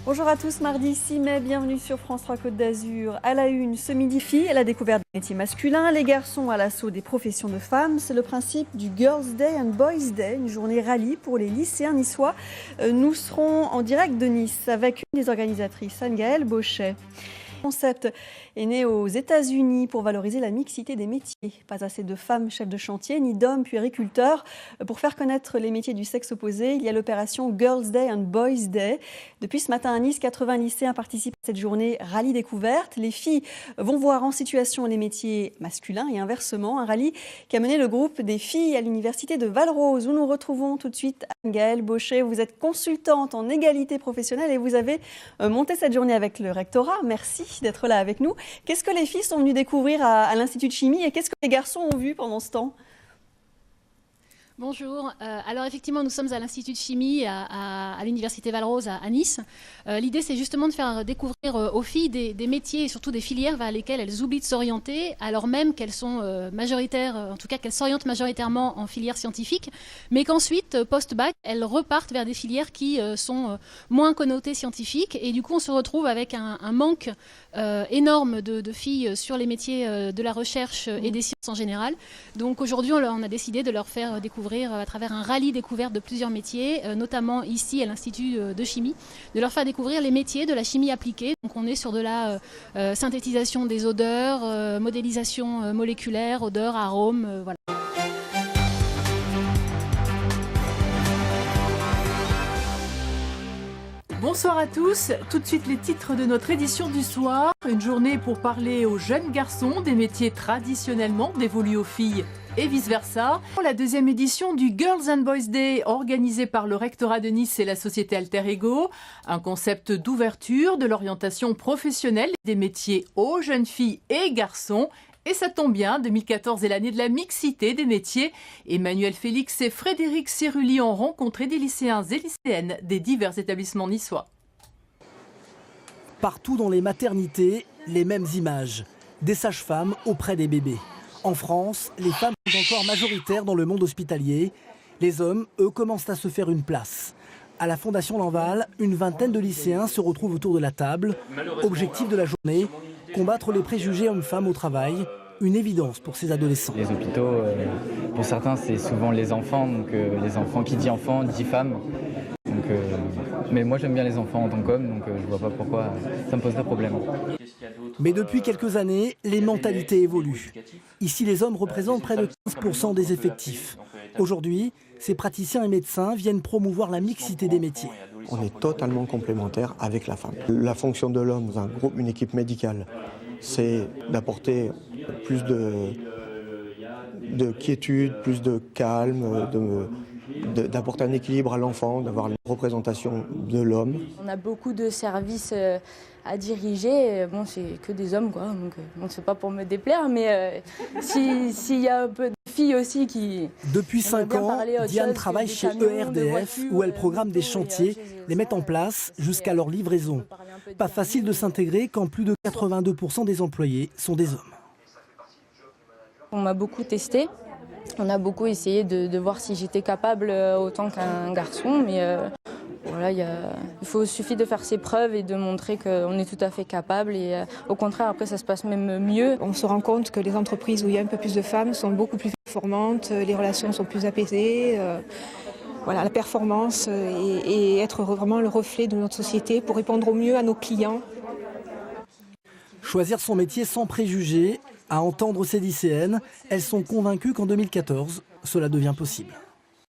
Bonjour à tous, mardi 6 mai, bienvenue sur France 3 Côte d'Azur. À la une, ce midi filles, à la découverte des métiers masculins, les garçons à l'assaut des professions de femmes. C'est le principe du Girls' Day and Boys' Day, une journée rallye pour les lycéens niçois. Nous serons en direct de Nice avec une des organisatrices, Anne-Gaëlle Bauchet. Le concept est né aux États-Unis pour valoriser la mixité des métiers. Pas assez de femmes chefs de chantier, ni d'hommes puériculteurs. Pour faire connaître les métiers du sexe opposé, il y a l'opération Girls' Day and Boys' Day. Depuis ce matin à Nice, 80 lycéens participent à cette journée rallye découverte. Les filles vont voir en situation les métiers masculins et inversement. Un rallye qui a mené le groupe des filles à l'université de Valrose, où nous retrouvons tout de suite Anne-Gaëlle Bauchet. Vous êtes consultante en égalité professionnelle et vous avez monté cette journée avec le rectorat. Merci d'être là avec nous. Qu'est-ce que les filles sont venues découvrir à l'Institut de chimie et qu'est-ce que les garçons ont vu pendant ce temps ? Bonjour. Alors effectivement, nous sommes à l'Institut de chimie à l'Université Valrose à Nice. L'idée, c'est justement de faire découvrir aux filles des métiers et surtout des filières vers lesquelles elles oublient de s'orienter, alors même qu'elles sont majoritaires, en tout cas qu'elles s'orientent majoritairement en filière scientifique, mais qu'ensuite, post-bac, elles repartent vers des filières qui sont moins connotées scientifiques. Et du coup, on se retrouve avec un manque énorme de filles sur les métiers de la recherche et des sciences en général. Donc aujourd'hui, on a décidé de leur faire découvrir à travers un rallye découverte de plusieurs métiers, notamment ici à l'Institut de chimie, de leur faire découvrir les métiers de la chimie appliquée. Donc on est sur de la synthétisation des odeurs, modélisation moléculaire, odeurs, arômes, voilà. Bonsoir à tous, tout de suite les titres de notre édition du soir. Une journée pour parler aux jeunes garçons des métiers traditionnellement dévolus aux filles et vice-versa. La deuxième édition du Girls and Boys Day organisée par le rectorat de Nice et la société Alter Ego. Un concept d'ouverture de l'orientation professionnelle des métiers aux jeunes filles et garçons. Et ça tombe bien, 2014 est l'année de la mixité des métiers. Emmanuel Félix et Frédéric Cerulli ont rencontré des lycéens et lycéennes des divers établissements niçois. Partout dans les maternités, les mêmes images. Des sages-femmes auprès des bébés. En France, les femmes sont encore majoritaires dans le monde hospitalier. Les hommes, eux, commencent à se faire une place. À la Fondation Lanval, une vingtaine de lycéens se retrouvent autour de la table. Objectif de la journée, combattre les préjugés hommes-femmes au travail. Une évidence pour ces adolescents. Les hôpitaux, pour certains, c'est souvent les enfants. Donc les enfants, qui dit enfant, dit femme. Donc, mais moi, j'aime bien les enfants en tant qu'homme, donc je vois pas pourquoi ça me poserait problème. Mais depuis quelques années, les mentalités évoluent. Ici, les hommes représentent près de 15% des effectifs. Aujourd'hui, ces praticiens et médecins viennent promouvoir la mixité des métiers. On est totalement complémentaires avec la femme. La fonction de l'homme dans une équipe médicale, c'est d'apporter plus de quiétude, plus de calme, d'apporter un équilibre à l'enfant, d'avoir une représentation de l'homme. On a beaucoup de services à diriger. Bon, c'est que des hommes, quoi. Donc, bon, c'est pas pour me déplaire, mais s'il y a un peu de filles aussi qui... Depuis 5 ans, Diane travaille chez ERDF où elle programme des chantiers, les met en place jusqu'à leur livraison. Pas facile de s'intégrer quand plus de 82% des employés sont des hommes. On m'a beaucoup testé. On a beaucoup essayé de voir si j'étais capable autant qu'un garçon, mais voilà, il suffit de faire ses preuves et de montrer qu'on est tout à fait capable. Et au contraire, après, ça se passe même mieux. On se rend compte que les entreprises où il y a un peu plus de femmes sont beaucoup plus performantes, les relations sont plus apaisées. Voilà, la performance et être vraiment le reflet de notre société pour répondre au mieux à nos clients. Choisir son métier sans préjugés, à entendre ces lycéennes, elles sont convaincues qu'en 2014, cela devient possible.